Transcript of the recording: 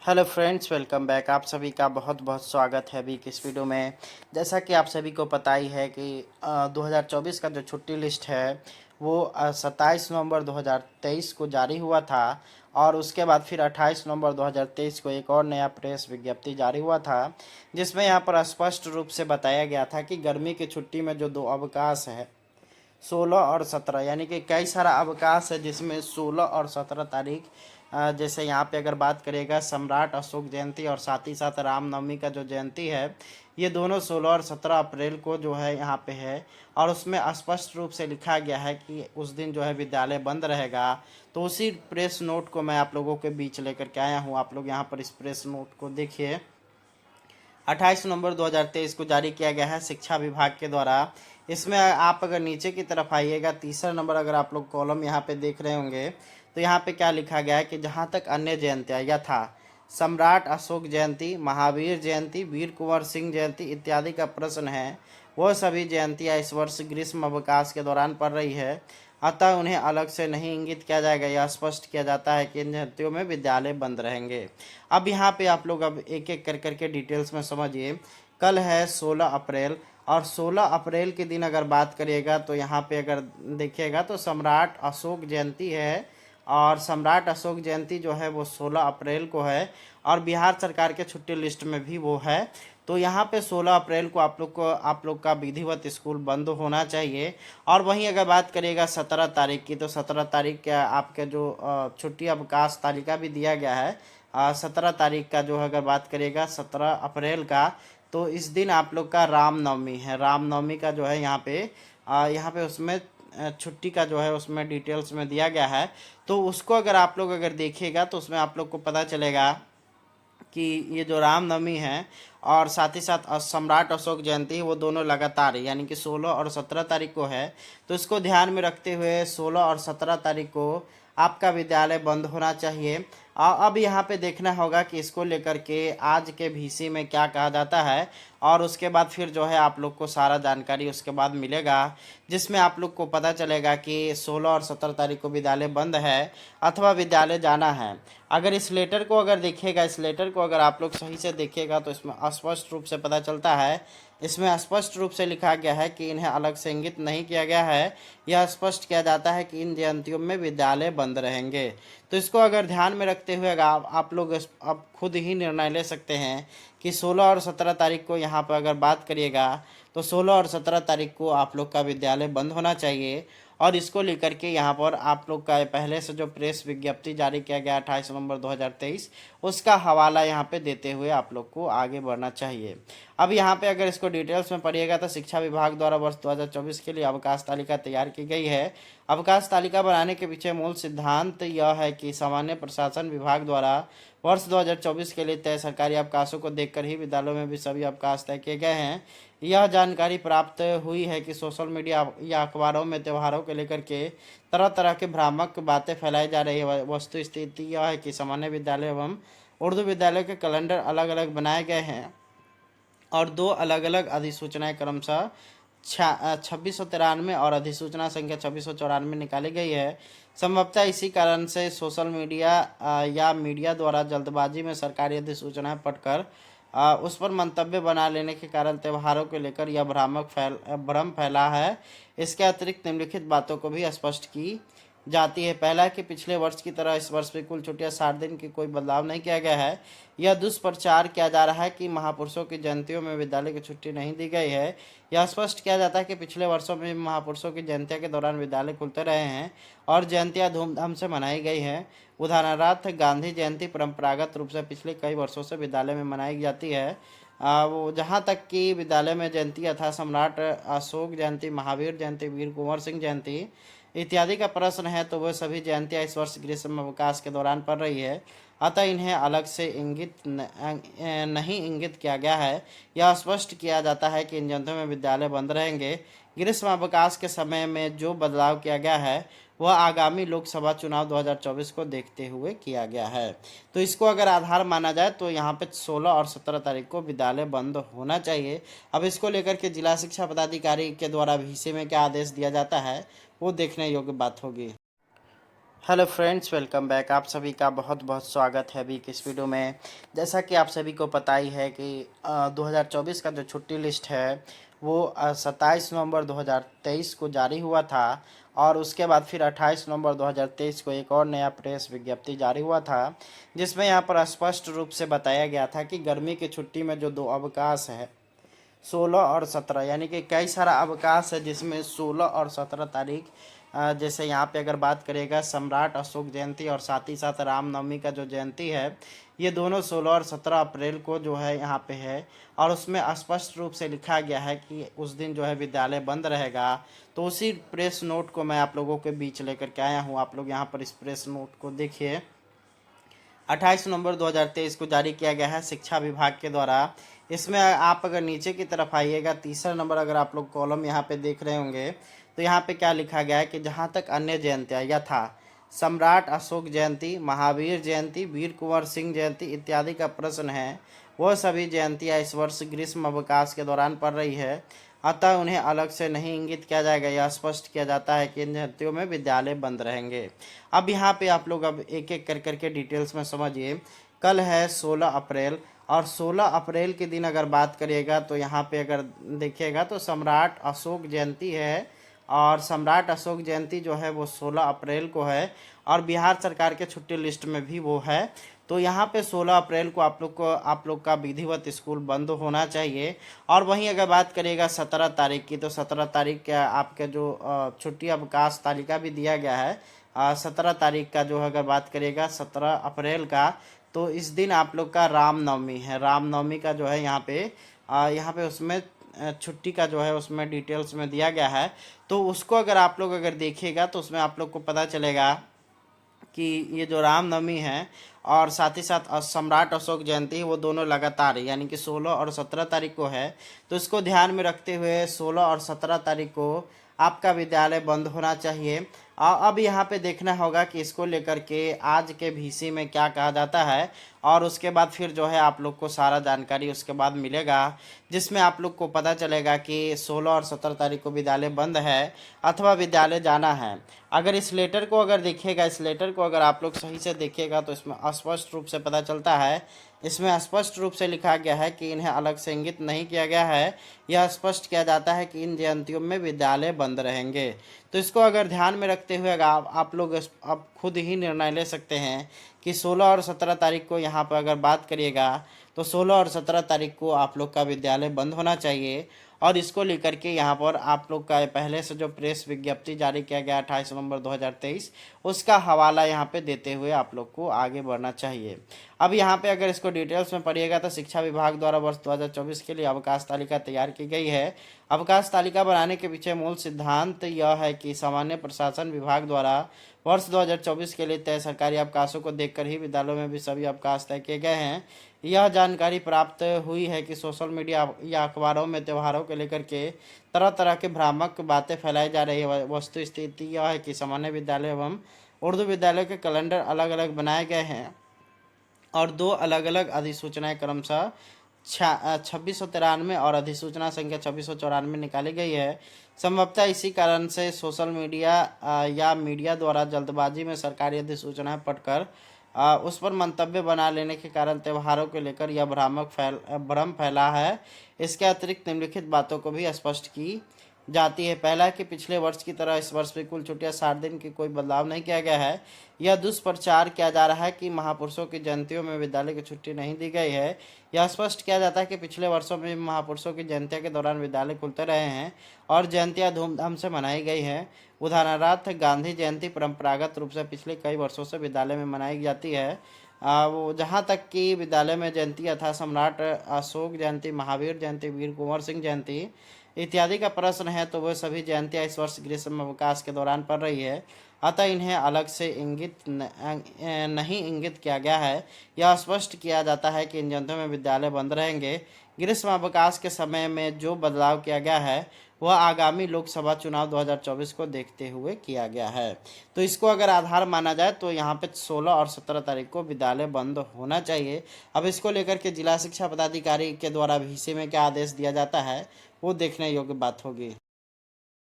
Hello friends, welcome back. आप सभी का बहुत बहुत स्वागत है अभी की इस वीडियो में। जैसा कि आप सभी को पता ही है कि 2024 का जो छुट्टी लिस्ट है वो 27 नवंबर 2023 को जारी हुआ था। और उसके बाद फिर 28 नवंबर 2023 को एक और नया प्रेस विज्ञप्ति जारी हुआ था, जिसमें यहाँ पर स्पष्ट रूप से बताया गया था कि गर्मी की छुट्टी में जो दो अवकाश है 16 और 17, यानी कि कई सारा अवकाश है, जिसमें 16 और 17 तारीख जैसे यहाँ पे अगर बात करेगा सम्राट अशोक जयंती और साथ ही साथ रामनवमी का जो जयंती है, ये दोनों 16 और 17 अप्रैल को जो है यहाँ पे है। और उसमें स्पष्ट रूप से लिखा गया है कि उस दिन जो है विद्यालय बंद रहेगा। तो उसी प्रेस नोट को मैं आप लोगों के बीच लेकर के आया हूँ। आप लोग यहाँ पर इस प्रेस नोट को देखिए। 28 नवंबर 2023 को जारी किया गया है शिक्षा विभाग के द्वारा। इसमें आप अगर नीचे की तरफ आइएगा, तीसरा नंबर अगर आप लोग कॉलम यहाँ पे देख रहे होंगे, तो यहाँ पे क्या लिखा गया है कि जहाँ तक अन्य जयंतियाँ यथा सम्राट अशोक जयंती, महावीर जयंती, वीर कुंवर सिंह जयंती इत्यादि का प्रश्न है, वह सभी जयंतियाँ इस वर्ष ग्रीष्म अवकाश के दौरान पड़ रही है। अतः उन्हें अलग से नहीं इंगित किया जाएगा। यह स्पष्ट किया जाता है कि इन जयंतियों में विद्यालय बंद रहेंगे। अब यहाँ पे आप लोग अब एक एक कर करके डिटेल्स में समझिए। कल है 16 अप्रैल, और 16 अप्रैल के दिन अगर बात करिएगा तो यहाँ पे अगर देखिएगा तो सम्राट अशोक जयंती है। और सम्राट अशोक जयंती जो है वो 16 अप्रैल को है, और बिहार सरकार के छुट्टी लिस्ट में भी वो है। तो यहाँ पे 16 अप्रैल को आप लोग का विधिवत स्कूल बंद होना चाहिए। और वहीं अगर बात करिएगा 17 तारीख की, तो 17 तारीख का आपके जो छुट्टी अवकाश तालिका भी दिया गया है। 17 तारीख का जो अगर बात करिएगा 17 अप्रैल का, तो इस दिन आप लोग का रामनवमी है। रामनवमी का जो है यहाँ पे उसमें छुट्टी का जो है उसमें डिटेल्स में दिया गया है। तो उसको अगर आप लोग अगर देखिएगा तो उसमें आप लोग को पता चलेगा कि ये जो रामनवमी है और साथ ही साथ सम्राट अशोक जयंती है, वो दोनों लगातार है, यानी कि 16 और 17 तारीख को है। तो इसको ध्यान में रखते हुए 16 और 17 तारीख को आपका विद्यालय बंद होना चाहिए। अब यहाँ पे देखना होगा कि इसको लेकर के आज के VC में क्या कहा जाता है, और उसके बाद फिर जो है आप लोग को सारा जानकारी उसके बाद मिलेगा, जिसमें आप लोग को पता चलेगा कि 16 और 17 तारीख को विद्यालय बंद है अथवा विद्यालय जाना है। अगर इस लेटर को अगर देखिएगा, इस लेटर को अगर आप लोग सही से देखिएगा तो इसमें स्पष्ट रूप से पता चलता है। इसमें स्पष्ट रूप से लिखा गया है कि इन्हें अलग से इंगित नहीं किया गया है। यह स्पष्ट किया जाता है कि इन जयंतियों में विद्यालय बंद रहेंगे। तो इसको अगर ध्यान में रखते हुए आप लोग अब खुद ही निर्णय ले सकते हैं कि 16 और 17 तारीख को यहाँ पर अगर बात करिएगा तो 16 और 17 तारीख को आप लोग का विद्यालय बंद होना चाहिए। और इसको लेकर के यहाँ पर आप लोग का पहले से जो प्रेस विज्ञप्ति जारी किया गया 28 नवंबर 2023, उसका हवाला यहाँ पे देते हुए आप लोग को आगे बढ़ना चाहिए। अब यहाँ पे अगर इसको डिटेल्स में पढ़िएगा तो शिक्षा विभाग द्वारा वर्ष 2024 के लिए अवकाश तालिका तैयार की गई है। अवकाश तालिका बनाने के पीछे मूल सिद्धांत यह है कि सामान्य प्रशासन विभाग द्वारा वर्ष 2024 के लिए तय सरकारी अवकाशों को देखकर ही विद्यालयों में भी सभी अवकाश तय किए गए हैं। यह जानकारी प्राप्त हुई है कि सोशल मीडिया या अखबारों में त्योहारों को लेकर के तरह तरह के भ्रामक बातें फैलाई जा रही है। वस्तु स्थिति यह है कि सामान्य विद्यालय एवं उर्दू विद्यालय के कैलेंडर अलग अलग बनाए गए हैं, और दो अलग अलग अधिसूचनाएं क्रमशः 2693 और अधिसूचना संख्या 2694 निकाली गई है। संभवतः इसी कारण से सोशल मीडिया या मीडिया द्वारा जल्दबाजी में सरकारी अधिसूचनाएं पढ़कर उस पर मंतव्य बना लेने के कारण त्योहारों को लेकर यह भ्रम फैला है। इसके अतिरिक्त निम्नलिखित बातों को भी स्पष्ट की जाती है। पहला है कि पिछले वर्ष की तरह इस वर्ष भी कुल छुट्टियां 60 दिन की कोई बदलाव नहीं किया गया है। यह दुष्प्रचार किया जा रहा है कि महापुरुषों की जयंतियों में विद्यालय की छुट्टी नहीं दी गई है। यह स्पष्ट किया जाता है कि पिछले वर्षों में महापुरुषों की जयंतियों के दौरान विद्यालय खुलते रहे हैं और जयंतियां धूमधाम से मनाई गई हैं। उदाहरणार्थ गांधी जयंती परंपरागत रूप से पिछले कई वर्षों से विद्यालय में मनाई जाती है। वो जहाँ तक कि विद्यालय में जयंती अथा सम्राट अशोक जयंती, महावीर जयंती, वीर कुंवर सिंह जयंती इत्यादि का प्रश्न है, तो वह सभी जयंतियाँ इस वर्ष ग्रीष्म अवकाश के दौरान पड़ रही है। अतः इन्हें अलग से नहीं इंगित किया गया है। यह स्पष्ट किया जाता है कि इन जयंतियों में विद्यालय बंद रहेंगे। ग्रीष्म अवकाश के समय में जो बदलाव किया गया है वह आगामी लोकसभा चुनाव 2024 को देखते हुए किया गया है। तो इसको अगर आधार माना जाए तो यहाँ पे 16 और 17 तारीख को विद्यालय बंद होना चाहिए। अब इसको लेकर के जिला शिक्षा पदाधिकारी के द्वारा VC में क्या आदेश दिया जाता है वो देखने योग्य बात होगी। Hello friends, welcome back. आप सभी का बहुत बहुत स्वागत है अभी की इस वीडियो में। जैसा कि आप सभी को पता ही है कि 2024 का जो छुट्टी लिस्ट है वो 27 नवंबर 2023 को जारी हुआ था और उसके बाद फिर 28 नवंबर 2023 को एक और नया प्रेस विज्ञप्ति जारी हुआ था, जिसमें यहाँ पर स्पष्ट रूप से बताया गया था कि गर्मी की छुट्टी में जो दो अवकाश है 16 और 17, यानी कि कई सारा अवकाश है जिसमें 16 और 17 तारीख जैसे यहाँ पे अगर बात करेगा सम्राट अशोक जयंती और साथ ही साथ रामनवमी का जो जयंती है, ये दोनों 16 और 17 अप्रैल को जो है यहाँ पे है। और उसमें स्पष्ट रूप से लिखा गया है कि उस दिन जो है विद्यालय बंद रहेगा। तो उसी प्रेस नोट को मैं आप लोगों के बीच लेकर के आया हूँ। आप लोग यहाँ पर इस प्रेस नोट को देखिए। 28 नवंबर 2023 को जारी किया गया है शिक्षा विभाग के द्वारा। इसमें आप अगर नीचे की तरफ आइएगा, तीसरा नंबर अगर आप लोग कॉलम यहाँ पे देख रहे होंगे तो यहाँ पे क्या लिखा गया है कि जहाँ तक अन्य जयंतियाँ यथा सम्राट अशोक जयंती, महावीर जयंती, वीर कुंवर सिंह जयंती इत्यादि का प्रश्न है, वह सभी जयंतियाँ इस वर्ष ग्रीष्म अवकाश के दौरान पड़ रही है, अतः उन्हें अलग से नहीं इंगित किया जाएगा। यह स्पष्ट किया जाता है कि इन जयंतियों में विद्यालय बंद रहेंगे। अब यहाँ पे आप लोग अब एक एक कर करके डिटेल्स में समझिए। कल है 16 अप्रैल और 16 अप्रैल के दिन अगर बात करिएगा तो यहाँ पे अगर देखिएगा तो सम्राट अशोक जयंती है और सम्राट अशोक जयंती जो है वो 16 अप्रैल को है और बिहार सरकार के छुट्टी लिस्ट में भी वो है। तो यहाँ पे 16 अप्रैल को आप लोग का विधिवत स्कूल बंद होना चाहिए। और वहीं अगर बात करिएगा 17 तारीख की, तो 17 तारीख का आपके जो छुट्टी अवकाश तालिका भी दिया गया है। 17 तारीख का जो अगर बात करिएगा 17 अप्रैल का, तो इस दिन आप लोग का रामनवमी है। रामनवमी का जो है यहाँ पे उसमें छुट्टी का जो है उसमें डिटेल्स में दिया गया है। तो उसको अगर आप लोग अगर देखिएगा तो उसमें आप लोग को पता चलेगा कि ये जो रामनवमी है और साथ ही साथ सम्राट अशोक जयंती है वो दोनों लगातार है, यानी कि 16 और 17 तारीख को है। तो इसको ध्यान में रखते हुए 16 और 17 तारीख को आपका विद्यालय बंद होना चाहिए। अब यहाँ पे देखना होगा कि इसको लेकर के आज के VC में क्या कहा जाता है और उसके बाद फिर जो है आप लोग को सारा जानकारी उसके बाद मिलेगा, जिसमें आप लोग को पता चलेगा कि 16 और 17 तारीख को विद्यालय बंद है अथवा विद्यालय जाना है। अगर इस लेटर को अगर देखिएगा, इस लेटर को अगर आप लोग सही से देखिएगा तो इसमें स्पष्ट रूप से पता चलता है, इसमें स्पष्ट रूप से लिखा गया है कि इन्हें अलग से इंगित नहीं किया गया है। यह स्पष्ट किया जाता है कि इन जयंतियों में विद्यालय बंद रहेंगे। तो इसको अगर ध्यान में रखते हुए आप लोग अब खुद ही निर्णय ले सकते हैं कि 16 और 17 तारीख को यहाँ पर अगर बात करिएगा तो 16 और 17 तारीख को आप लोग का विद्यालय बंद होना चाहिए। और इसको लेकर के यहाँ पर आप लोग का पहले से जो प्रेस विज्ञप्ति जारी किया गया 28 नवंबर 2023, उसका हवाला यहाँ पे देते हुए आप लोग को आगे बढ़ना चाहिए। अब यहाँ पे अगर इसको डिटेल्स में पढ़िएगा तो शिक्षा विभाग द्वारा वर्ष 2024 के लिए अवकाश तालिका तैयार की गई है। अवकाश तालिका बनाने के पीछे मूल सिद्धांत यह है कि सामान्य प्रशासन विभाग द्वारा वर्ष 2024 के लिए तय सरकारी अवकाशों को देखकर ही विद्यालयों में भी सभी अवकाश तय किए गए हैं। यह जानकारी प्राप्त हुई है कि सोशल मीडिया या अखबारों में त्योहारों को लेकर के तरह तरह के भ्रामक बातें फैलाई जा रही है। वस्तु स्थिति यह है कि सामान्य विद्यालय एवं उर्दू विद्यालय के कैलेंडर अलग अलग बनाए गए हैं और दो अलग अलग अधिसूचनाएं क्रमशः 2693 और अधिसूचना संख्या 2694 निकाली गई है। संभवतः इसी कारण से सोशल मीडिया या मीडिया द्वारा जल्दबाजी में सरकारी अधिसूचना पढ़कर उस पर मंतव्य बना लेने के कारण त्योहारों को लेकर यह भ्रम फैला है। इसके अतिरिक्त निम्नलिखित बातों को भी स्पष्ट की जाती है। पहला है कि पिछले वर्ष की तरह इस वर्ष भी कुल छुट्टियां 60 दिन की कोई बदलाव नहीं किया गया है। यह दुष्प्रचार किया जा रहा है कि महापुरुषों की जयंतियों में विद्यालय की छुट्टी नहीं दी गई है। यह स्पष्ट किया जाता है कि पिछले वर्षों में महापुरुषों की जयंतियों के दौरान विद्यालय खुलते रहे हैं और जयंतियां धूमधाम से मनाई गई हैं। उदाहरणार्थ गांधी जयंती परंपरागत रूप से पिछले कई वर्षों से विद्यालय में मनाई जाती है। वो जहाँ तक कि विद्यालय में जयंती अथा सम्राट अशोक जयंती, महावीर जयंती, वीर कुंवर सिंह जयंती इत्यादि का प्रश्न है, तो वह सभी जयंतियाँ इस वर्ष ग्रीष्म अवकाश के दौरान पड़ रही है, अतः इन्हें अलग से नहीं इंगित किया गया है। यह स्पष्ट किया जाता है कि इन जयंतियों में विद्यालय बंद रहेंगे। ग्रीष्म अवकाश के समय में जो बदलाव किया गया है वह आगामी लोकसभा चुनाव 2024 को देखते हुए किया गया है। तो इसको अगर आधार माना जाए तो यहाँ पे 16 और 17 तारीख को विद्यालय बंद होना चाहिए। अब इसको लेकर के जिला शिक्षा पदाधिकारी के द्वारा VC में क्या आदेश दिया जाता है वो देखने योग्य बात होगी।